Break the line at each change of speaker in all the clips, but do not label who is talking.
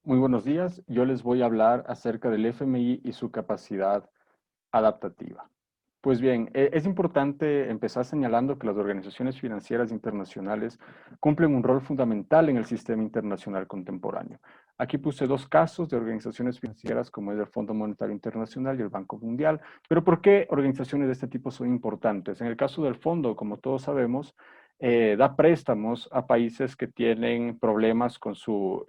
Muy buenos días. Yo les voy a hablar acerca del FMI y su capacidad adaptativa. Pues bien, es importante empezar señalando que las organizaciones financieras internacionales cumplen un rol fundamental en el sistema internacional contemporáneo. Aquí puse dos casos de organizaciones financieras como es el Fondo Monetario Internacional y el Banco Mundial. Pero ¿por qué organizaciones de este tipo son importantes? En el caso del fondo, como todos sabemos, da préstamos a países que tienen problemas con su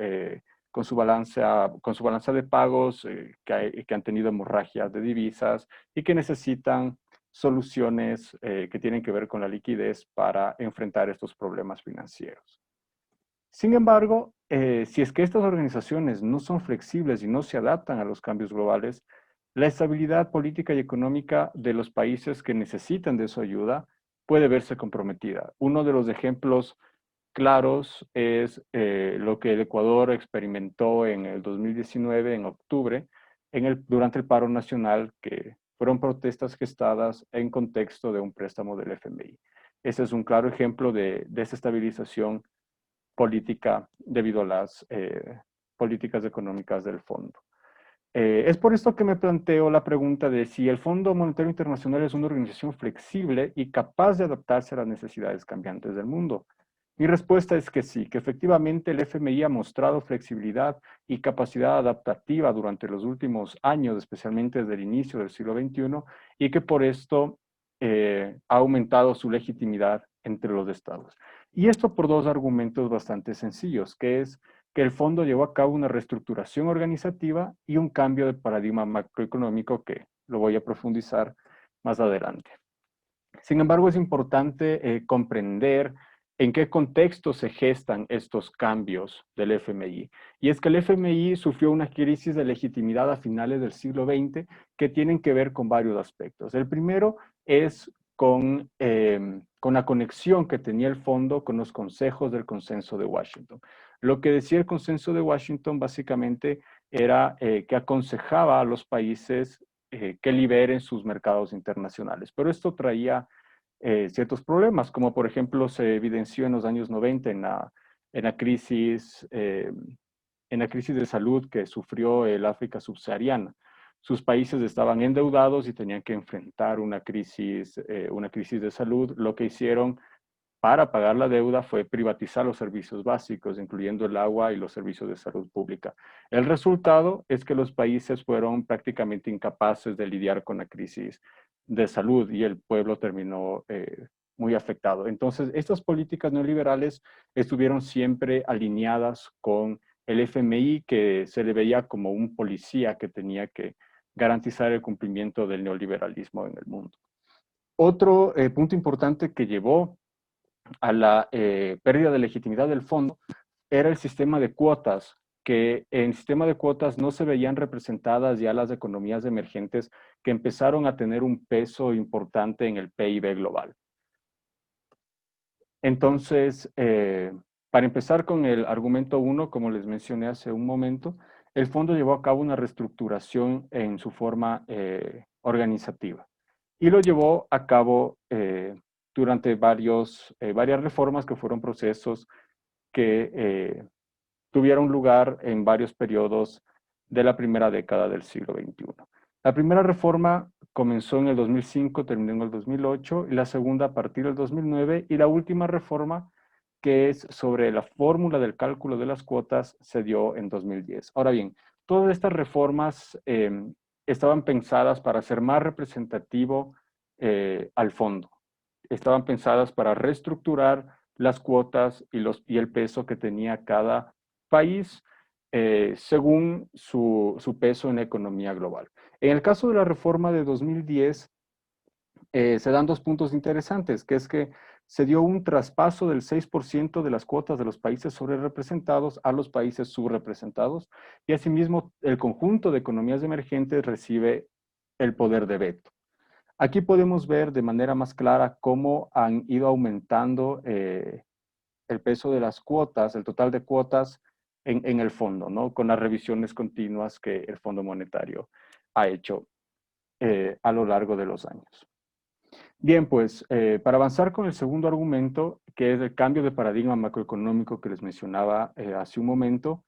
balanza de pagos, que han tenido hemorragias de divisas y que necesitan soluciones que tienen que ver con la liquidez para enfrentar estos problemas financieros. Sin embargo, si es que estas organizaciones no son flexibles y no se adaptan a los cambios globales, la estabilidad política y económica de los países que necesitan de su ayuda puede verse comprometida. Uno de los ejemplos claros es lo que el Ecuador experimentó en el 2019, en octubre, durante el paro nacional, que fueron protestas gestadas en contexto de un préstamo del FMI. Ese es un claro ejemplo de desestabilización política debido a las políticas económicas del fondo. Es por esto que me planteo la pregunta de si el Fondo Monetario Internacional es una organización flexible y capaz de adaptarse a las necesidades cambiantes del mundo. Mi respuesta es que sí, que efectivamente el FMI ha mostrado flexibilidad y capacidad adaptativa durante los últimos años, especialmente desde el inicio del siglo XXI, y que por esto ha aumentado su legitimidad entre los estados. Y esto por dos argumentos bastante sencillos, que es que el fondo llevó a cabo una reestructuración organizativa y un cambio de paradigma macroeconómico que lo voy a profundizar más adelante. Sin embargo, es importante comprender en qué contexto se gestan estos cambios del FMI. Y es que el FMI sufrió una crisis de legitimidad a finales del siglo XX que tienen que ver con varios aspectos. El primero es con la conexión que tenía el fondo con los consejos del Consenso de Washington. Lo que decía el Consenso de Washington básicamente era que aconsejaba a los países que liberen sus mercados internacionales. Pero esto traía ciertos problemas, como por ejemplo se evidenció en los años 90 en la crisis, en la crisis de salud que sufrió el África subsahariana. Sus países estaban endeudados y tenían que enfrentar una crisis de salud. Lo que hicieron para pagar la deuda fue privatizar los servicios básicos, incluyendo el agua y los servicios de salud pública. El resultado es que los países fueron prácticamente incapaces de lidiar con la crisis de salud y el pueblo terminó muy afectado. Entonces, estas políticas neoliberales estuvieron siempre alineadas con el FMI, que se le veía como un policía que tenía que garantizar el cumplimiento del neoliberalismo en el mundo. Otro punto importante que llevó a la pérdida de legitimidad del fondo era el sistema de cuotas, que en sistema de cuotas no se veían representadas ya las economías emergentes que empezaron a tener un peso importante en el PIB global. Entonces, para empezar con el argumento 1, como les mencioné hace un momento, el fondo llevó a cabo una reestructuración en su forma organizativa y lo llevó a cabo durante varias reformas que fueron procesos que tuvieron lugar en varios periodos de la primera década del siglo XXI. La primera reforma comenzó en el 2005, terminó en el 2008, y la segunda a partir del 2009, y la última reforma, que es sobre la fórmula del cálculo de las cuotas, se dio en 2010. Ahora bien, todas estas reformas estaban pensadas para ser más representativo al fondo. Estaban pensadas para reestructurar las cuotas y el peso que tenía cada país según su peso en la economía global. En el caso de la reforma de 2010, se dan dos puntos interesantes, que es que se dio un traspaso del 6% de las cuotas de los países sobrerepresentados a los países subrepresentados, y asimismo el conjunto de economías emergentes recibe el poder de veto. Aquí podemos ver de manera más clara cómo han ido aumentando el peso de las cuotas, el total de cuotas en el fondo, ¿no? Con las revisiones continuas que el Fondo Monetario ha hecho a lo largo de los años. Bien, pues para avanzar con el segundo argumento, que es el cambio de paradigma macroeconómico que les mencionaba hace un momento,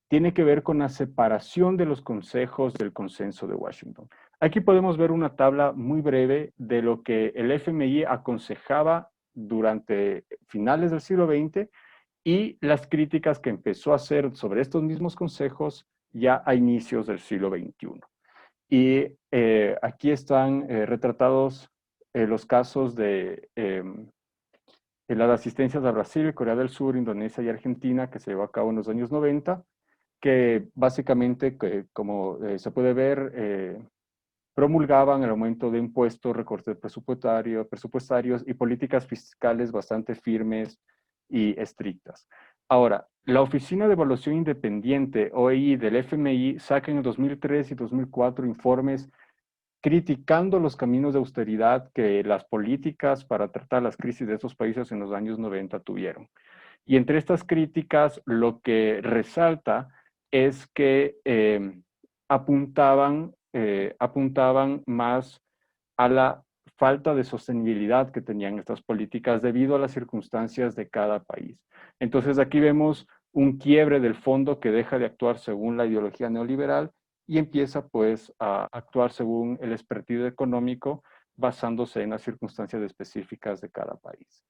tiene que ver con la separación de los consejos del consenso de Washington. Aquí podemos ver una tabla muy breve de lo que el FMI aconsejaba durante finales del siglo XX y las críticas que empezó a hacer sobre estos mismos consejos ya a inicios del siglo XXI. Y aquí están retratados los casos de las asistencias a Brasil, Corea del Sur, Indonesia y Argentina, que se llevó a cabo en los años 90, que básicamente, como se puede ver, promulgaban el aumento de impuestos, recortes presupuestarios y políticas fiscales bastante firmes y estrictas. Ahora, la Oficina de Evaluación Independiente, OEI, del FMI, saca en 2003 y 2004 informes criticando los caminos de austeridad que las políticas para tratar las crisis de esos países en los años 90 tuvieron. Y entre estas críticas, lo que resalta es que apuntaban más a la falta de sostenibilidad que tenían estas políticas debido a las circunstancias de cada país. Entonces aquí vemos un quiebre del fondo que deja de actuar según la ideología neoliberal y empieza pues a actuar según el expertise económico basándose en las circunstancias específicas de cada país.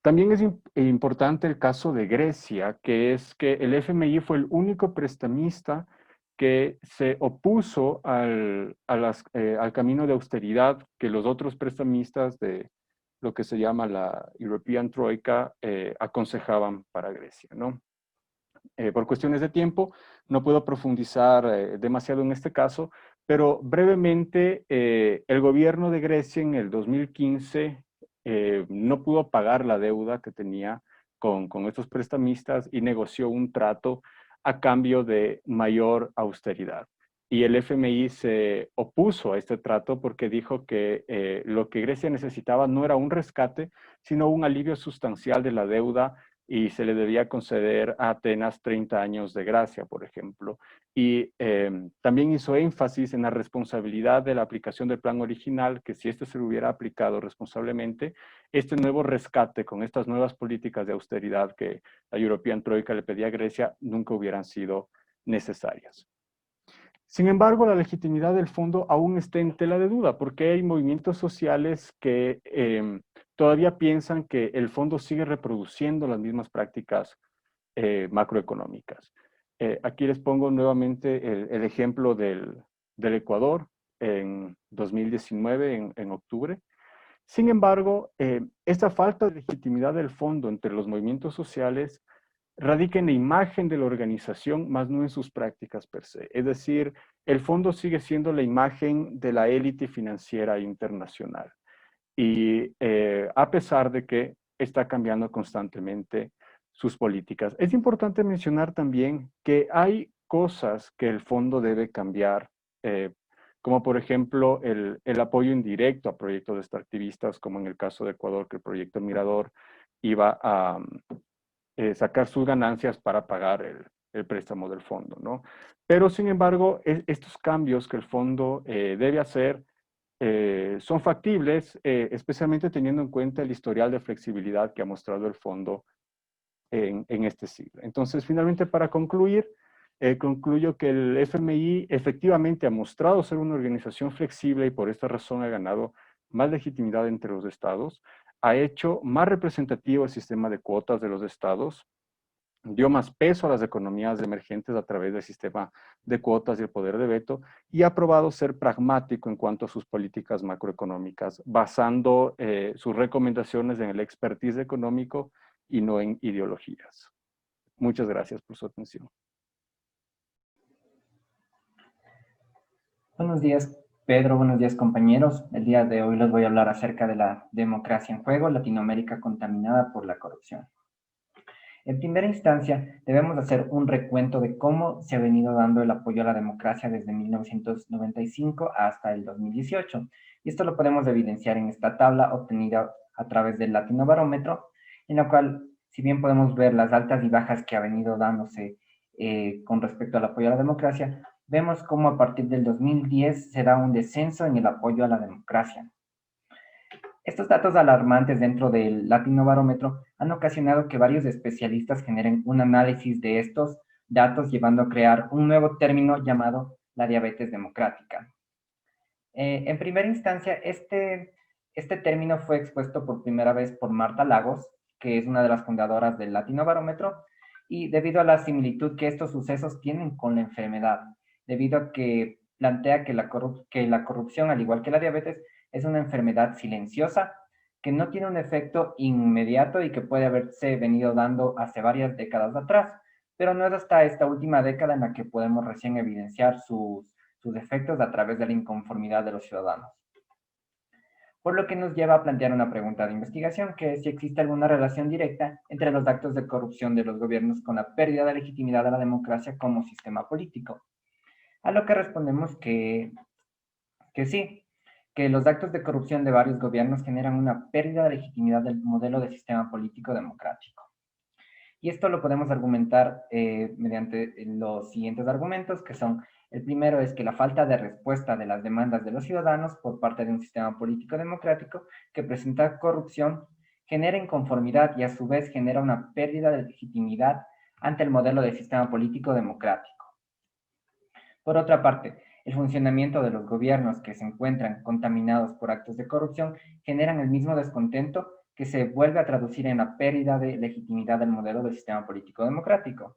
También es importante el caso de Grecia, que es que el FMI fue el único prestamista que se opuso al camino de austeridad que los otros prestamistas de lo que se llama la European Troika aconsejaban para Grecia, ¿no? Por cuestiones de tiempo, no puedo profundizar demasiado en este caso, pero brevemente, el gobierno de Grecia en el 2015 no pudo pagar la deuda que tenía con estos prestamistas y negoció un trato a cambio de mayor austeridad. Y el FMI se opuso a este trato porque dijo que lo que Grecia necesitaba no era un rescate, sino un alivio sustancial de la deuda y se le debía conceder a Atenas 30 años de gracia, por ejemplo. Y también hizo énfasis en la responsabilidad de la aplicación del plan original, que si este se hubiera aplicado responsablemente, este nuevo rescate con estas nuevas políticas de austeridad que la European Troika le pedía a Grecia nunca hubieran sido necesarias. Sin embargo, la legitimidad del fondo aún está en tela de duda, porque hay movimientos sociales que todavía piensan que el fondo sigue reproduciendo las mismas prácticas macroeconómicas. Aquí les pongo nuevamente el ejemplo del Ecuador en 2019, en octubre. Sin embargo, esta falta de legitimidad del fondo entre los movimientos sociales radica en la imagen de la organización, más no en sus prácticas per se. Es decir, el fondo sigue siendo la imagen de la élite financiera internacional. Y a pesar de que está cambiando constantemente sus políticas. Es importante mencionar también que hay cosas que el fondo debe cambiar, como por ejemplo el apoyo indirecto a proyectos extractivistas, como en el caso de Ecuador, que el proyecto Mirador iba a sacar sus ganancias para pagar el préstamo del fondo, ¿no? Pero, sin embargo, estos cambios que el fondo debe hacer son factibles, especialmente teniendo en cuenta el historial de flexibilidad que ha mostrado el fondo en este siglo. Entonces, finalmente, para concluir, concluyo que el FMI efectivamente ha mostrado ser una organización flexible y por esta razón ha ganado más legitimidad entre los estados, ha hecho más representativo el sistema de cuotas de los estados, dio más peso a las economías emergentes a través del sistema de cuotas y el poder de veto, y ha probado ser pragmático en cuanto a sus políticas macroeconómicas, basando sus recomendaciones en el expertise económico y no en ideologías. Muchas gracias por su atención.
Buenos días, Pedro. Buenos días, compañeros. El día de hoy les voy a hablar acerca de la democracia en juego, Latinoamérica contaminada por la corrupción. En primera instancia, debemos hacer un recuento de cómo se ha venido dando el apoyo a la democracia desde 1995 hasta el 2018. Y esto lo podemos evidenciar en esta tabla obtenida a través del Latinobarómetro, en la cual, si bien podemos ver las altas y bajas que ha venido dándose con respecto al apoyo a la democracia, vemos cómo a partir del 2010 se da un descenso en el apoyo a la democracia. Estos datos alarmantes dentro del Latinobarómetro han ocasionado que varios especialistas generen un análisis de estos datos, llevando a crear un nuevo término llamado la diabetes democrática. En primera instancia, este término fue expuesto por primera vez por Marta Lagos, que es una de las fundadoras del Latinobarómetro, y debido a la similitud que estos sucesos tienen con la enfermedad, debido a que plantea que la corrupción, al igual que la diabetes, es una enfermedad silenciosa, que no tiene un efecto inmediato y que puede haberse venido dando hace varias décadas atrás, pero no es hasta esta última década en la que podemos recién evidenciar sus efectos a través de la inconformidad de los ciudadanos. Por lo que nos lleva a plantear una pregunta de investigación, que es si existe alguna relación directa entre los actos de corrupción de los gobiernos con la pérdida de legitimidad de la democracia como sistema político. A lo que respondemos que sí, que los actos de corrupción de varios gobiernos generan una pérdida de legitimidad del modelo de sistema político democrático. Y esto lo podemos argumentar mediante los siguientes argumentos, que son: el primero es que la falta de respuesta de las demandas de los ciudadanos por parte de un sistema político democrático que presenta corrupción genera inconformidad y a su vez genera una pérdida de legitimidad ante el modelo de sistema político democrático. Por otra parte, el funcionamiento de los gobiernos que se encuentran contaminados por actos de corrupción generan el mismo descontento que se vuelve a traducir en la pérdida de legitimidad del modelo del sistema político democrático.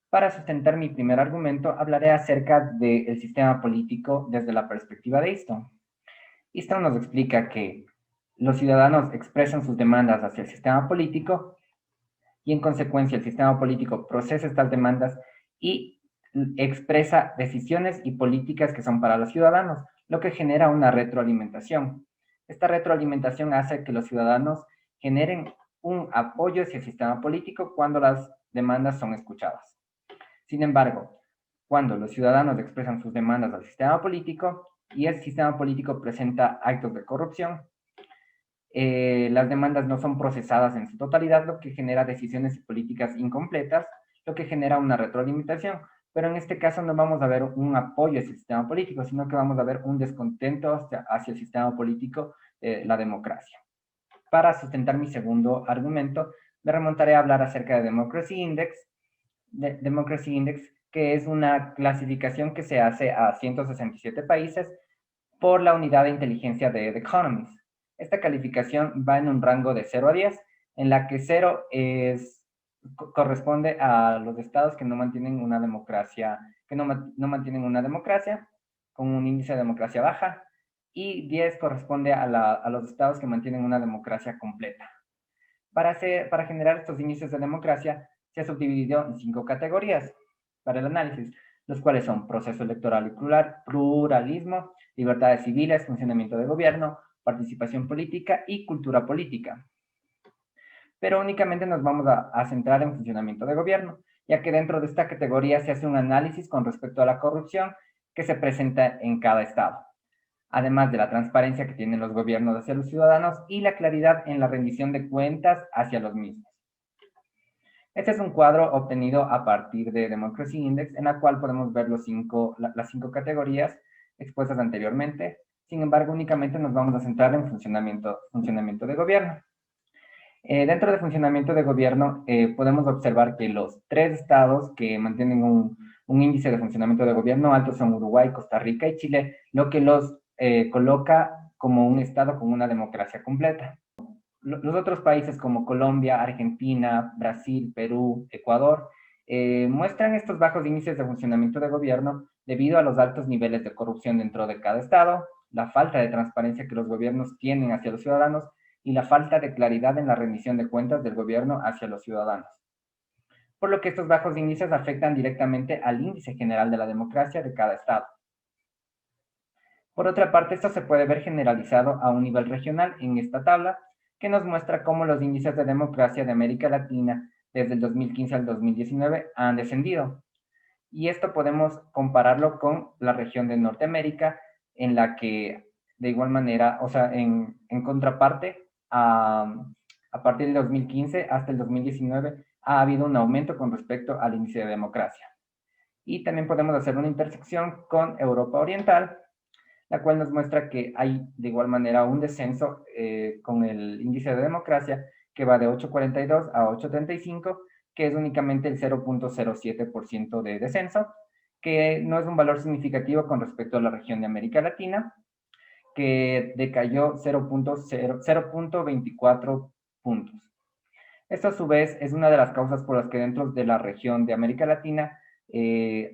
Para sustentar mi primer argumento, hablaré acerca del sistema político desde la perspectiva de Easton. Easton nos explica que los ciudadanos expresan sus demandas hacia el sistema político y en consecuencia el sistema político procesa estas demandas y expresa decisiones y políticas que son para los ciudadanos, lo que genera una retroalimentación. Esta retroalimentación hace que los ciudadanos generen un apoyo hacia el sistema político cuando las demandas son escuchadas. Sin embargo, cuando los ciudadanos expresan sus demandas al sistema político y el sistema político presenta actos de corrupción, las demandas no son procesadas en su totalidad, lo que genera decisiones y políticas incompletas, lo que genera una retroalimentación. Pero en este caso no vamos a ver un apoyo hacia el sistema político, sino que vamos a ver un descontento hacia el sistema político, la democracia. Para sustentar mi segundo argumento, me remontaré a hablar acerca de Democracy Index, que es una clasificación que se hace a 167 países por la unidad de inteligencia de The Economist. Esta calificación va en un rango de 0 a 10, en la que 0 corresponde a los estados que no mantienen una democracia, no mantienen una democracia, con un índice de democracia baja, y 10 corresponde a los estados que mantienen una democracia completa. Para generar estos índices de democracia, se ha subdividido en 5 categorías para el análisis, los cuales son proceso electoral y pluralismo, libertades civiles, funcionamiento de gobierno, participación política y cultura política. Pero únicamente nos vamos a centrar en funcionamiento de gobierno, ya que dentro de esta categoría se hace un análisis con respecto a la corrupción que se presenta en cada estado, además de la transparencia que tienen los gobiernos hacia los ciudadanos y la claridad en la rendición de cuentas hacia los mismos. Este es un cuadro obtenido a partir de Democracy Index, en la cual podemos ver las 5 categorías expuestas anteriormente. Sin embargo, únicamente nos vamos a centrar en funcionamiento de gobierno. Dentro del funcionamiento de gobierno, podemos observar que los 3 estados que mantienen un índice de funcionamiento de gobierno alto son Uruguay, Costa Rica y Chile, lo que los coloca como un estado con una democracia completa. Los otros países como Colombia, Argentina, Brasil, Perú, Ecuador, muestran estos bajos índices de funcionamiento de gobierno debido a los altos niveles de corrupción dentro de cada estado, la falta de transparencia que los gobiernos tienen hacia los ciudadanos y la falta de claridad en la rendición de cuentas del gobierno hacia los ciudadanos. Por lo que estos bajos índices afectan directamente al índice general de la democracia de cada estado. Por otra parte, esto se puede ver generalizado a un nivel regional en esta tabla, que nos muestra cómo los índices de democracia de América Latina desde el 2015 al 2019 han descendido. Y esto podemos compararlo con la región de Norteamérica, en la que de igual manera, o sea, en contraparte, a partir del 2015 hasta el 2019 ha habido un aumento con respecto al índice de democracia. Y también podemos hacer una intersección con Europa Oriental, la cual nos muestra que hay de igual manera un descenso con el índice de democracia que va de 8.42 a 8.35, que es únicamente el 0.07% de descenso, que no es un valor significativo con respecto a la región de América Latina, que decayó 0.24 puntos. Esto a su vez es una de las causas por las que dentro de la región de América Latina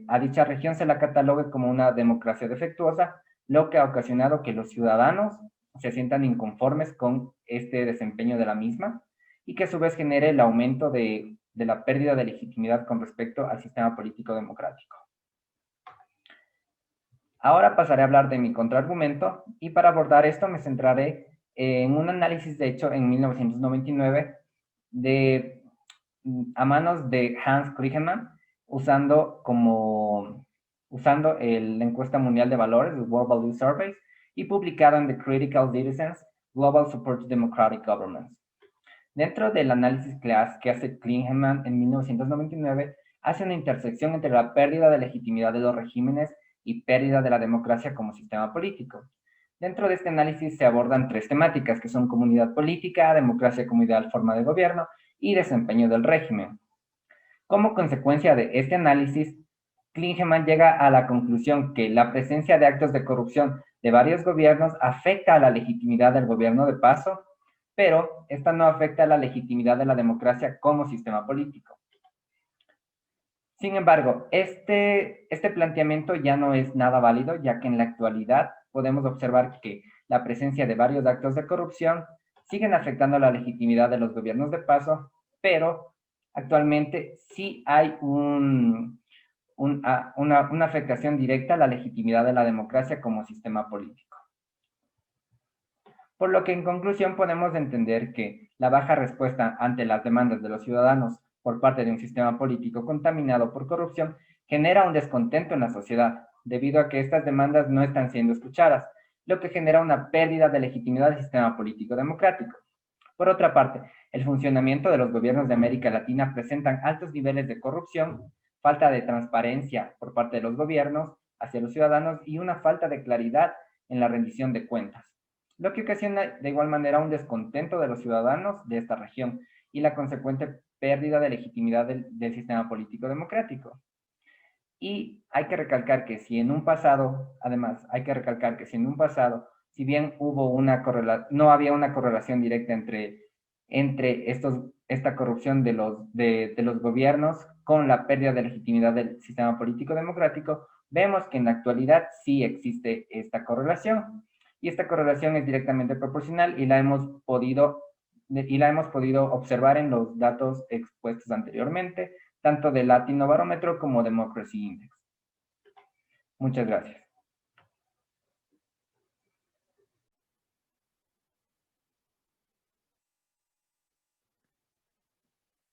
a dicha región se la catalogue como una democracia defectuosa, lo que ha ocasionado que los ciudadanos se sientan inconformes con este desempeño de la misma y que a su vez genere el aumento de la pérdida de legitimidad con respecto al sistema político democrático. Ahora pasaré a hablar de mi contraargumento y para abordar esto me centraré en un análisis de hecho en 1999 a manos de Hans Kligemann usando la encuesta mundial de valores, el World Value Survey, y publicado en The Critical Citizens, Global Support to Democratic Governance. Dentro del análisis que hace Kligemann en 1999, hace una intersección entre la pérdida de legitimidad de los regímenes y pérdida de la democracia como sistema político. Dentro de este análisis se abordan tres temáticas, que son comunidad política, democracia como ideal forma de gobierno y desempeño del régimen. Como consecuencia de este análisis, Kligemann llega a la conclusión que la presencia de actos de corrupción de varios gobiernos afecta a la legitimidad del gobierno de paso, pero esta no afecta a la legitimidad de la democracia como sistema político. Sin embargo, este planteamiento ya no es nada válido, ya que en la actualidad podemos observar que la presencia de varios actos de corrupción siguen afectando la legitimidad de los gobiernos de paso, pero actualmente sí hay una afectación directa a la legitimidad de la democracia como sistema político. Por lo que en conclusión podemos entender que la baja respuesta ante las demandas de los ciudadanos por parte de un sistema político contaminado por corrupción genera un descontento en la sociedad, debido a que estas demandas no están siendo escuchadas, lo que genera una pérdida de legitimidad del sistema político democrático. Por otra parte, el funcionamiento de los gobiernos de América Latina presentan altos niveles de corrupción, falta de transparencia por parte de los gobiernos hacia los ciudadanos y una falta de claridad en la rendición de cuentas, lo que ocasiona de igual manera un descontento de los ciudadanos de esta región y la consecuente pérdida de legitimidad del sistema político democrático. Y hay que recalcar que si en un pasado, además, hay que recalcar que si en un pasado, si bien no había una correlación directa entre esta corrupción de los gobiernos con la pérdida de legitimidad del sistema político democrático, vemos que en la actualidad sí existe esta correlación. Y esta correlación es directamente proporcional y la hemos podido observar en los datos expuestos anteriormente, tanto del Latinobarómetro como Democracy Index. Muchas gracias.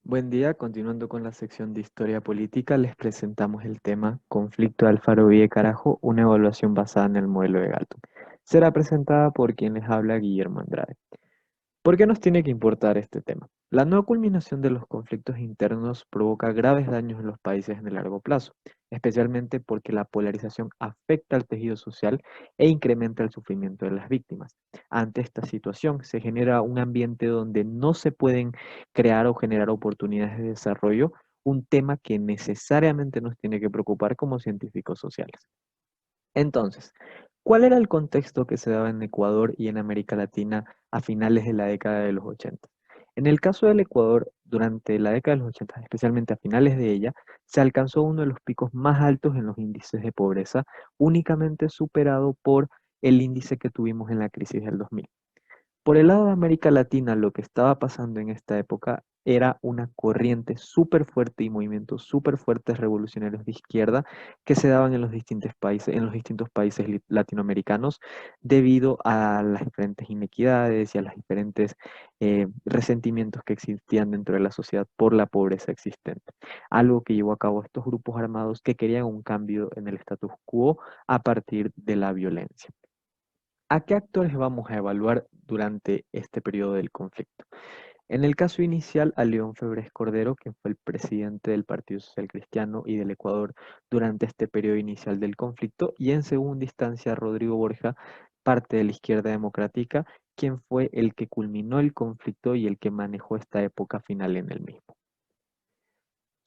Buen día, continuando con la sección de Historia Política, les presentamos el tema Conflicto de Alfaro y Carajo, una evaluación basada en el modelo de Galton. Será presentada por quien les habla, Guillermo Andrade. ¿Por qué nos tiene que importar este tema? La no culminación de los conflictos internos provoca graves daños en los países en el largo plazo, especialmente porque la polarización afecta al tejido social e incrementa el sufrimiento de las víctimas. Ante esta situación se genera un ambiente donde no se pueden crear o generar oportunidades de desarrollo, un tema que necesariamente nos tiene que preocupar como científicos sociales. Entonces, ¿cuál era el contexto que se daba en Ecuador y en América Latina a finales de la década de los 80? En el caso del Ecuador, durante la década de los 80, especialmente a finales de ella, se alcanzó uno de los picos más altos en los índices de pobreza, únicamente superado por el índice que tuvimos en la crisis del 2000. Por el lado de América Latina, lo que estaba pasando en esta época era una corriente súper fuerte y movimientos súper fuertes revolucionarios de izquierda que se daban en los distintos países latinoamericanos debido a las diferentes inequidades y a los diferentes resentimientos que existían dentro de la sociedad por la pobreza existente. Algo que llevó a cabo estos grupos armados que querían un cambio en el status quo a partir de la violencia. ¿A qué actores vamos a evaluar durante este periodo del conflicto? En el caso inicial, a León Febres Cordero, quien fue el presidente del Partido Social Cristiano y del Ecuador durante este periodo inicial del conflicto, y en segunda instancia a Rodrigo Borja, parte de la izquierda democrática, quien fue el que culminó el conflicto y el que manejó esta época final en el mismo.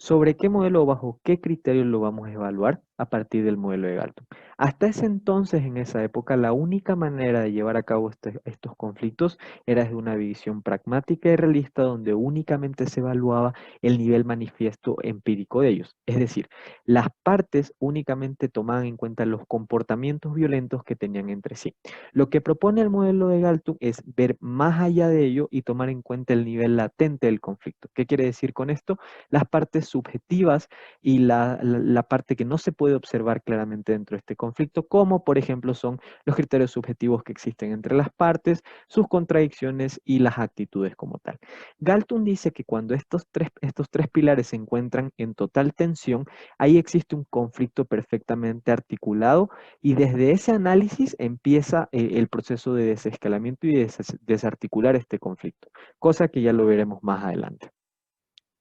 ¿Sobre qué modelo o bajo qué criterios lo vamos a evaluar? A partir del modelo de Galton. Hasta ese entonces, en esa época, la única manera de llevar a cabo estos conflictos era de una visión pragmática y realista donde únicamente se evaluaba el nivel manifiesto empírico de ellos. Es decir, las partes únicamente tomaban en cuenta los comportamientos violentos que tenían entre sí. Lo que propone el modelo de Galton es ver más allá de ello y tomar en cuenta el nivel latente del conflicto. ¿Qué quiere decir con esto? Las partes subjetivas y la parte que no se puede observar claramente dentro de este conflicto, como por ejemplo son los criterios subjetivos que existen entre las partes, sus contradicciones y las actitudes como tal. Galton dice que cuando estos tres pilares se encuentran en total tensión, ahí existe un conflicto perfectamente articulado y desde ese análisis empieza el proceso de desescalamiento y de desarticular este conflicto, cosa que ya lo veremos más adelante.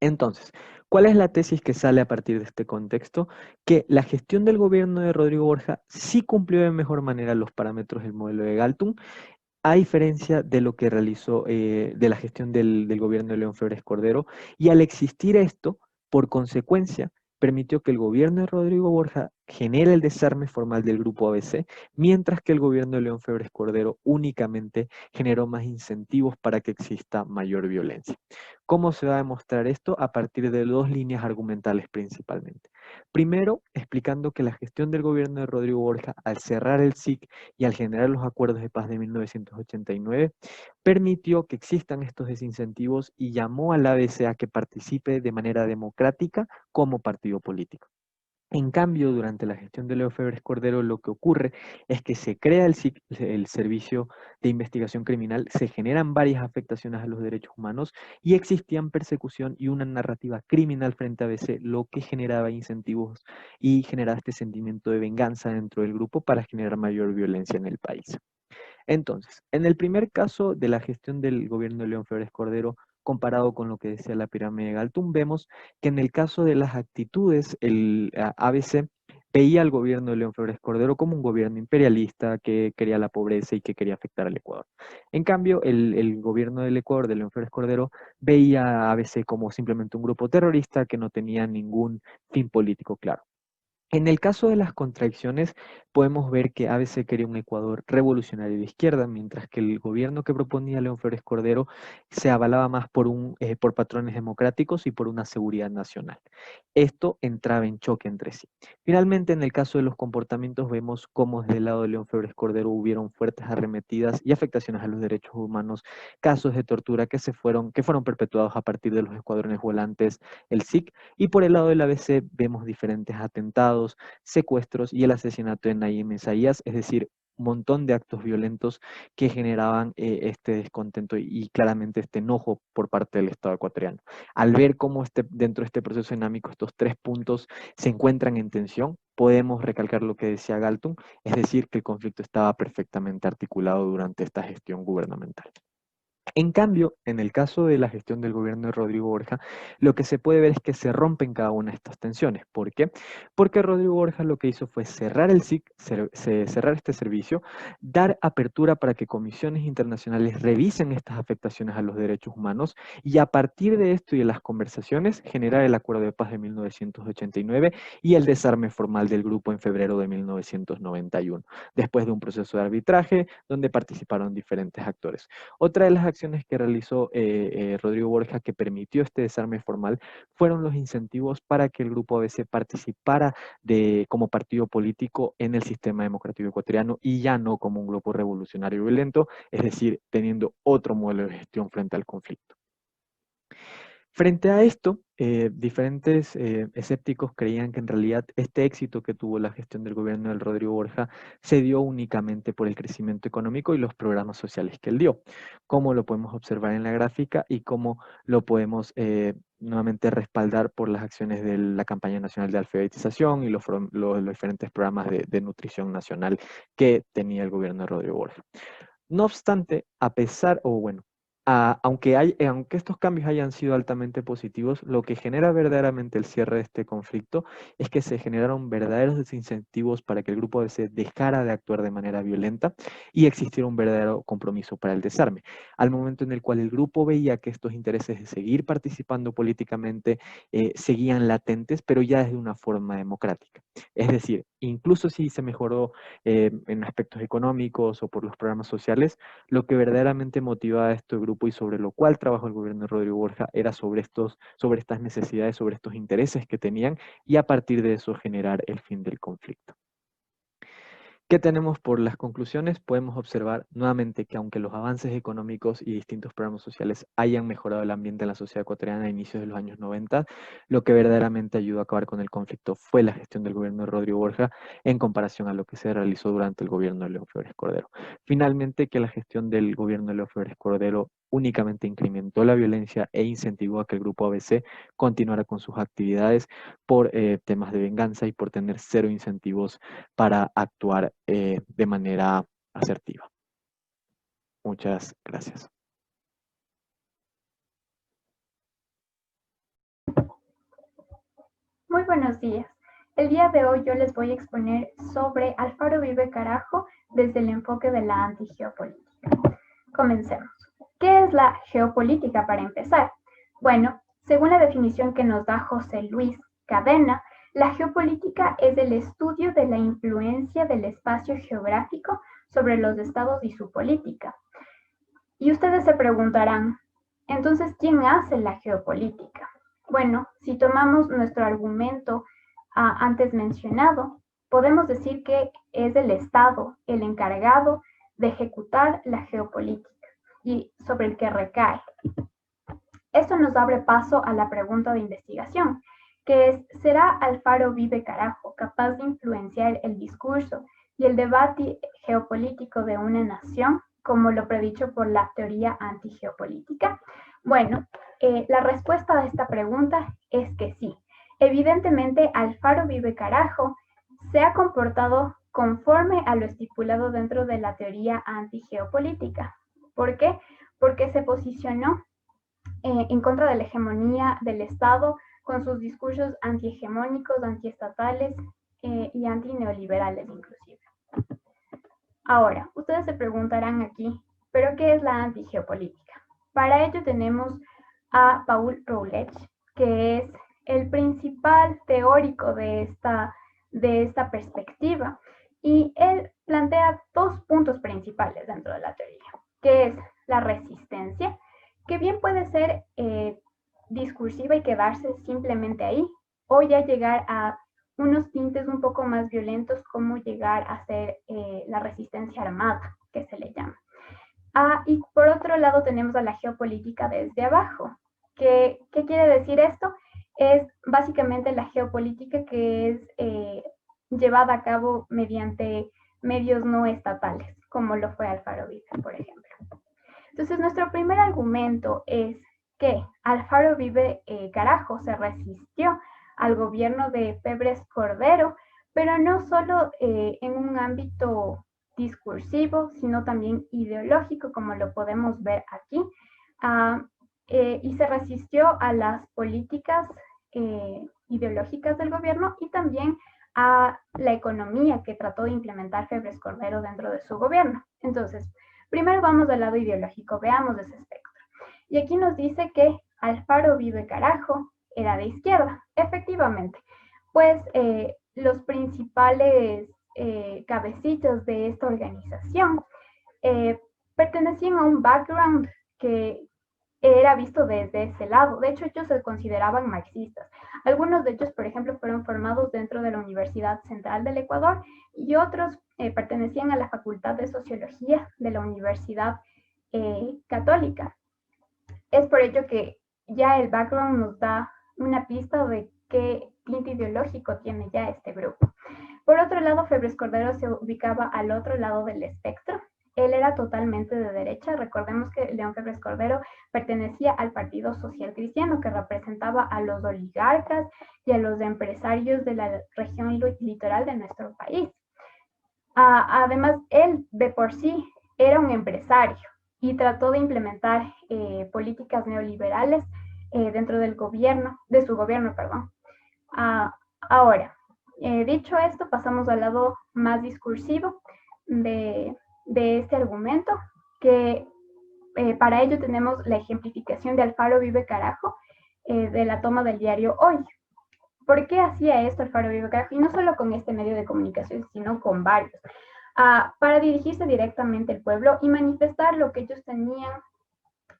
Entonces, ¿cuál es la tesis que sale a partir de este contexto? Que la gestión del gobierno de Rodrigo Borja sí cumplió de mejor manera los parámetros del modelo de Galtung, a diferencia de lo que realizó de la gestión del gobierno de León Febres Cordero, y al existir esto, por consecuencia, permitió que el gobierno de Rodrigo Borja genere el desarme formal del grupo ABC, mientras que el gobierno de León Febres Cordero únicamente generó más incentivos para que exista mayor violencia. ¿Cómo se va a demostrar esto? A partir de dos líneas argumentales principalmente. Primero, explicando que la gestión del gobierno de Rodrigo Borja, al cerrar el SIC y al generar los acuerdos de paz de 1989, permitió que existan estos desincentivos y llamó al ABC a que participe de manera democrática como partido político. En cambio, durante la gestión de Leo Febres Cordero, lo que ocurre es que se crea el Servicio de Investigación Criminal, se generan varias afectaciones a los derechos humanos y existían persecución y una narrativa criminal frente a ABC, lo que generaba incentivos y generaba este sentimiento de venganza dentro del grupo para generar mayor violencia en el país. Entonces, en el primer caso de la gestión del gobierno de León Febres Cordero, comparado con lo que decía la pirámide de Galtung, vemos que en el caso de las actitudes, el ABC veía al gobierno de León Febres Cordero como un gobierno imperialista que quería la pobreza y que quería afectar al Ecuador. En cambio, el gobierno del Ecuador, de León Febres Cordero, veía a ABC como simplemente un grupo terrorista que no tenía ningún fin político claro. En el caso de las contradicciones, podemos ver que ABC quería un Ecuador revolucionario de izquierda, mientras que el gobierno que proponía León Flores Cordero se avalaba más por patrones democráticos y por una seguridad nacional. Esto entraba en choque entre sí. Finalmente, en el caso de los comportamientos, vemos cómo desde el lado de León Flores Cordero hubieron fuertes arremetidas y afectaciones a los derechos humanos, casos de tortura que fueron perpetuados a partir de los escuadrones volantes, el SIC, y por el lado del ABC vemos diferentes atentados, secuestros y el asesinato de Nayib Isaías, es decir, un montón de actos violentos que generaban este descontento y claramente este enojo por parte del Estado ecuatoriano. Al ver cómo dentro de este proceso dinámico estos tres puntos se encuentran en tensión, podemos recalcar lo que decía Galtung, es decir, que el conflicto estaba perfectamente articulado durante esta gestión gubernamental. En cambio, en el caso de la gestión del gobierno de Rodrigo Borja, lo que se puede ver es que se rompen cada una de estas tensiones. ¿Por qué? Porque Rodrigo Borja lo que hizo fue cerrar el SIC, cerrar este servicio, dar apertura para que comisiones internacionales revisen estas afectaciones a los derechos humanos y a partir de esto y de las conversaciones generar el Acuerdo de Paz de 1989 y el desarme formal del grupo en febrero de 1991, después de un proceso de arbitraje donde participaron diferentes actores. Otra de las acciones que realizó Rodrigo Borja que permitió este desarme formal fueron los incentivos para que el grupo ABC participara como partido político en el sistema democrático ecuatoriano y ya no como un grupo revolucionario violento, es decir, teniendo otro modelo de gestión frente al conflicto. Frente a esto, diferentes escépticos creían que en realidad este éxito que tuvo la gestión del gobierno del Rodrigo Borja se dio únicamente por el crecimiento económico y los programas sociales que él dio, como lo podemos observar en la gráfica y cómo lo podemos nuevamente respaldar por las acciones de la campaña nacional de alfabetización y los diferentes programas de nutrición nacional que tenía el gobierno de Rodrigo Borja. No obstante, aunque estos cambios hayan sido altamente positivos, lo que genera verdaderamente el cierre de este conflicto es que se generaron verdaderos desincentivos para que el grupo ABC dejara de actuar de manera violenta y existiera un verdadero compromiso para el desarme. Al momento en el cual el grupo veía que estos intereses de seguir participando políticamente seguían latentes, pero ya de una forma democrática. Es decir, incluso si se mejoró en aspectos económicos o por los programas sociales, lo que verdaderamente motivaba a este grupo y sobre lo cual trabajó el gobierno de Rodrigo Borja era sobre estas necesidades, sobre estos intereses que tenían y a partir de eso generar el fin del conflicto. ¿Qué tenemos por las conclusiones? Podemos observar nuevamente que aunque los avances económicos y distintos programas sociales hayan mejorado el ambiente en la sociedad ecuatoriana a inicios de los años 90, lo que verdaderamente ayudó a acabar con el conflicto fue la gestión del gobierno de Rodrigo Borja en comparación a lo que se realizó durante el gobierno de León Febres Cordero. Finalmente, que la gestión del gobierno de León Febres Cordero únicamente incrementó la violencia e incentivó a que el grupo ABC continuara con sus actividades por temas de venganza y por tener cero incentivos para actuar de manera asertiva. Muchas gracias.
Muy buenos días. El día de hoy yo les voy a exponer sobre Alfaro Uribe Carajo desde el enfoque de la antigeopolítica. Comencemos. ¿Qué es la geopolítica para empezar? Bueno, según la definición que nos da José Luis Cadena, la geopolítica es el estudio de la influencia del espacio geográfico sobre los estados y su política. Y ustedes se preguntarán, entonces, ¿quién hace la geopolítica? Bueno, si tomamos nuestro argumento antes mencionado, podemos decir que es el Estado el encargado de ejecutar la geopolítica y sobre el que recae. Esto nos abre paso a la pregunta de investigación, que es, ¿será Alfaro Uribe Carajo capaz de influenciar el discurso y el debate geopolítico de una nación, como lo predicho por la teoría antigeopolítica? Bueno, la respuesta a esta pregunta es que sí. Evidentemente, Alfaro Uribe Carajo se ha comportado conforme a lo estipulado dentro de la teoría antigeopolítica. ¿Por qué? Porque se posicionó en contra de la hegemonía del Estado con sus discursos antihegemónicos, antiestatales y antineoliberales inclusive. Ahora, ustedes se preguntarán aquí, ¿pero qué es la antigeopolítica? Para ello tenemos a Paul Routledge, que es el principal teórico de esta perspectiva, y él plantea dos puntos principales dentro de la teoría, que es la resistencia, que bien puede ser discursiva y quedarse simplemente ahí, o ya llegar a unos tintes un poco más violentos, como llegar a ser la resistencia armada, que se le llama. Y por otro lado tenemos a la geopolítica desde abajo. ¿Qué quiere decir esto? Es básicamente la geopolítica que es llevada a cabo mediante medios no estatales, como lo fue Alfaro Uribe, por ejemplo. Entonces, nuestro primer argumento es que Alfaro Uribe Carajo se resistió al gobierno de Febres Cordero, pero no solo en un ámbito discursivo, sino también ideológico, como lo podemos ver aquí, y se resistió a las políticas ideológicas del gobierno y también a la economía que trató de implementar Febres Cordero dentro de su gobierno. Entonces, primero vamos del lado ideológico, veamos ese espectro. Y aquí nos dice que Alfaro Uribe Carajo era de izquierda, efectivamente, pues los principales cabecillas de esta organización pertenecían a un background que era visto desde ese lado. De hecho, ellos se consideraban marxistas. Algunos de ellos, por ejemplo, fueron formados dentro de la Universidad Central del Ecuador y otros pertenecían a la Facultad de Sociología de la Universidad Católica. Es por ello que ya el background nos da una pista de qué tinte ideológico tiene ya este grupo. Por otro lado, Febres Cordero se ubicaba al otro lado del espectro. Él era totalmente de derecha. Recordemos que León Febres Cordero pertenecía al Partido Social Cristiano, que representaba a los oligarcas y a los empresarios de la región litoral de nuestro país. Además, él de por sí era un empresario y trató de implementar políticas neoliberales dentro del gobierno, de su gobierno, perdón. Ahora, dicho esto, pasamos al lado más discursivo de este argumento, que para ello tenemos la ejemplificación de Alfaro Vive Carajo de la toma del diario Hoy. ¿Por qué hacía esto Alfaro Vive Carajo? Y no solo con este medio de comunicación, sino con varios. Para dirigirse directamente al pueblo y manifestar lo que ellos tenían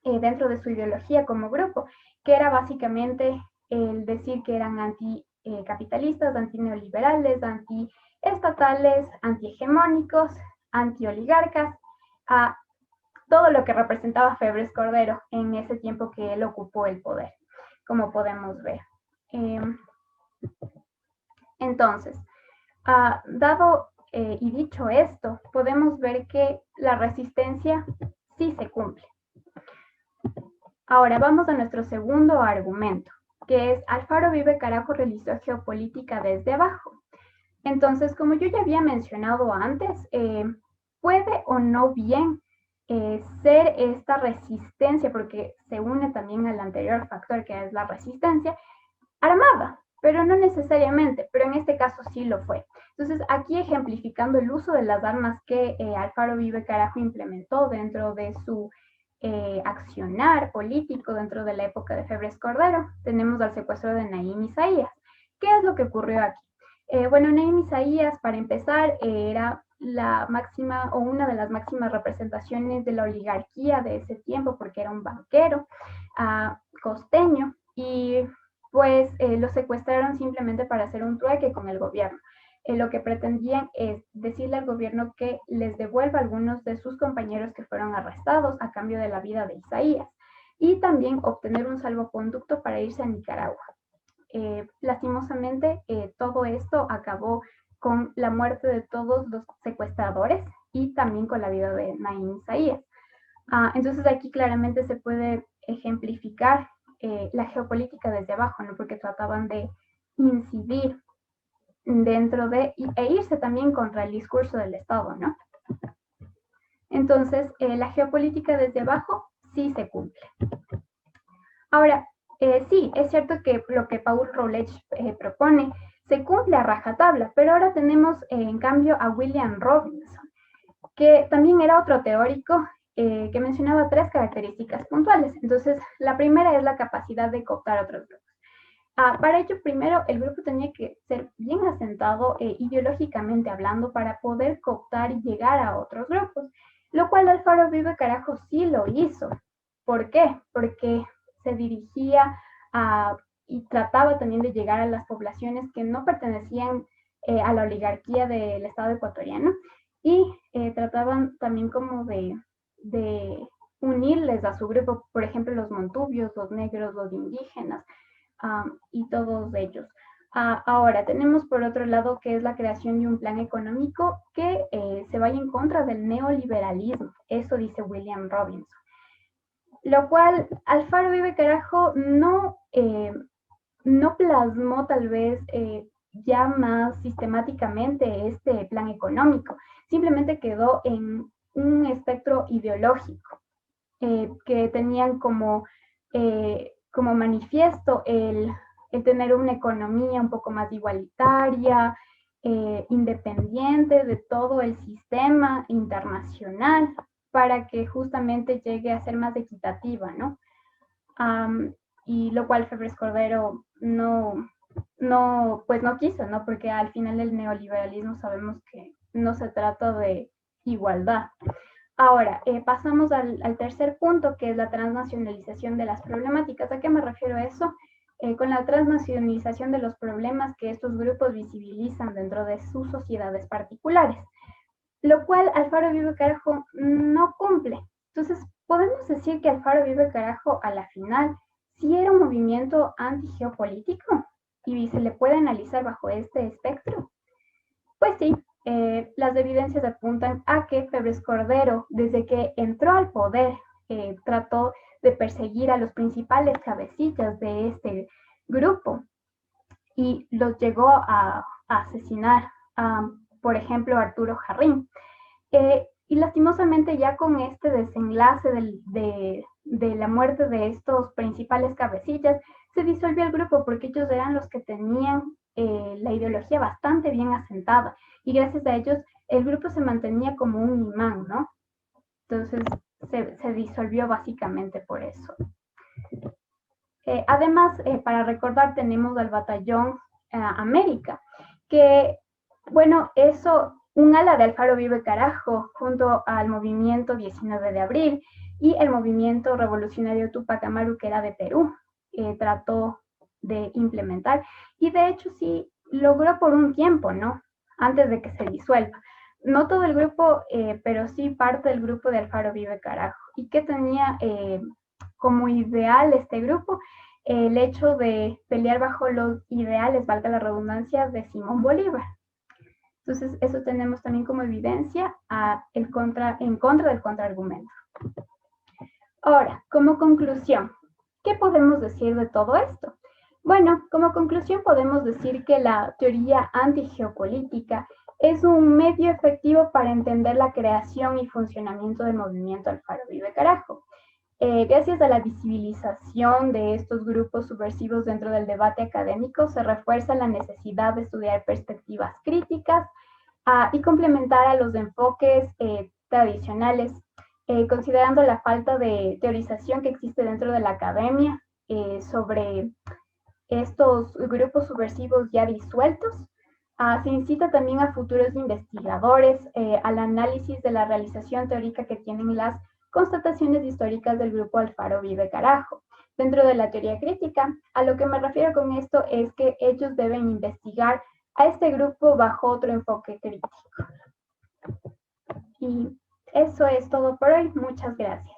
dentro de su ideología como grupo, que era básicamente el decir que eran anticapitalistas, antineoliberales, antiestatales, antihegemónicos, antioligarcas, todo lo que representaba Febres Cordero en ese tiempo que él ocupó el poder, como podemos ver. Entonces, dado y dicho esto, podemos ver que la resistencia sí se cumple. Ahora vamos a nuestro segundo argumento, que es Alfaro Vive Carajo realizó geopolítica desde abajo. Entonces, como yo ya había mencionado antes, puede o no bien ser esta resistencia, porque se une también al anterior factor que es la resistencia, armada, pero no necesariamente, pero en este caso sí lo fue. Entonces, aquí ejemplificando el uso de las armas que Alfaro Vive Carajo implementó dentro de su accionar político dentro de la época de Febres Cordero, tenemos al secuestro de Naim Isaías. ¿Qué es lo que ocurrió aquí? Bueno, Naim Isaías, para empezar, era la máxima o una de las máximas representaciones de la oligarquía de ese tiempo, porque era un banquero costeño, y pues lo secuestraron simplemente para hacer un trueque con el gobierno. Lo que pretendían es decirle al gobierno que les devuelva a algunos de sus compañeros que fueron arrestados a cambio de la vida de Isaías, y también obtener un salvoconducto para irse a Nicaragua. Lastimosamente, todo esto acabó con la muerte de todos los secuestradores y también con la vida de Naim Isaías. Entonces aquí claramente se puede ejemplificar la geopolítica desde abajo, ¿no? Porque trataban de incidir dentro de e irse también contra el discurso del Estado, ¿no? Entonces, la geopolítica desde abajo sí se cumple. Ahora, sí, es cierto que lo que Paul Routledge propone se cumple a rajatabla, pero ahora tenemos en cambio a William Robinson, que también era otro teórico que mencionaba tres características puntuales. Entonces, la primera es la capacidad de cooptar otros grupos. Para ello, primero, el grupo tenía que ser bien asentado ideológicamente hablando para poder cooptar y llegar a otros grupos, lo cual Alfaro Vive Carajo sí lo hizo. ¿Por qué? Porque se dirigía y trataba también de llegar a las poblaciones que no pertenecían a la oligarquía del Estado ecuatoriano, y trataban también como de unirles a su grupo, por ejemplo, los montubios, los negros, los indígenas, y todos ellos. Ahora, tenemos por otro lado que es la creación de un plan económico que se vaya en contra del neoliberalismo. Eso dice William Robinson. Lo cual Alfaro Vive Carajo no plasmó tal vez ya más sistemáticamente este plan económico. Simplemente quedó en un espectro ideológico que tenían como manifiesto el tener una economía un poco más igualitaria, independiente de todo el sistema internacional, para que justamente llegue a ser más equitativa, ¿no? Y lo cual Febres Cordero no quiso, ¿no? Porque al final el neoliberalismo sabemos que no se trata de igualdad. Ahora, pasamos al tercer punto, que es la transnacionalización de las problemáticas. ¿A qué me refiero a eso? Con la transnacionalización de los problemas que estos grupos visibilizan dentro de sus sociedades particulares, lo cual Alfaro Vive Carajo no cumple. Entonces, podemos decir que Alfaro Vive Carajo a la final sí era un movimiento antigeopolítico y se le puede analizar bajo este espectro. Pues sí. Las evidencias apuntan a que Febres Cordero, desde que entró al poder, trató de perseguir a los principales cabecillas de este grupo y los llegó a asesinar, por ejemplo, Arturo Jarrín. y lastimosamente ya con este desenlace de la muerte de estos principales cabecillas, se disolvió el grupo porque ellos eran los que tenían la ideología bastante bien asentada y gracias a ellos el grupo se mantenía como un imán, ¿no? Entonces se disolvió básicamente por eso. Además, para recordar, tenemos al Batallón América, que, bueno, eso, un ala de Alfaro Uribe Carajo, junto al movimiento 19 de abril y el movimiento revolucionario Tupac Amaru, que era de Perú, trató de implementar, y de hecho sí logró por un tiempo, ¿no? Antes de que se disuelva. No todo el grupo, pero sí parte del grupo de Alfaro Uribe Carajo. ¿Y qué tenía como ideal este grupo? El hecho de pelear bajo los ideales, valga la redundancia, de Simón Bolívar. Entonces, eso tenemos también como evidencia en contra del contraargumento. Ahora, como conclusión, ¿qué podemos decir de todo esto? Bueno, como conclusión podemos decir que la teoría antigeopolítica es un medio efectivo para entender la creación y funcionamiento del movimiento Alfaro Uribe Carajo. Gracias a la visibilización de estos grupos subversivos dentro del debate académico, se refuerza la necesidad de estudiar perspectivas críticas y complementar a los enfoques tradicionales, considerando la falta de teorización que existe dentro de la academia sobre estos grupos subversivos ya disueltos. Se incita también a futuros investigadores al análisis de la realización teórica que tienen las constataciones históricas del grupo Alfaro Uribe Carajo. Dentro de la teoría crítica, a lo que me refiero con esto es que ellos deben investigar a este grupo bajo otro enfoque crítico. Y eso es todo por hoy. Muchas gracias.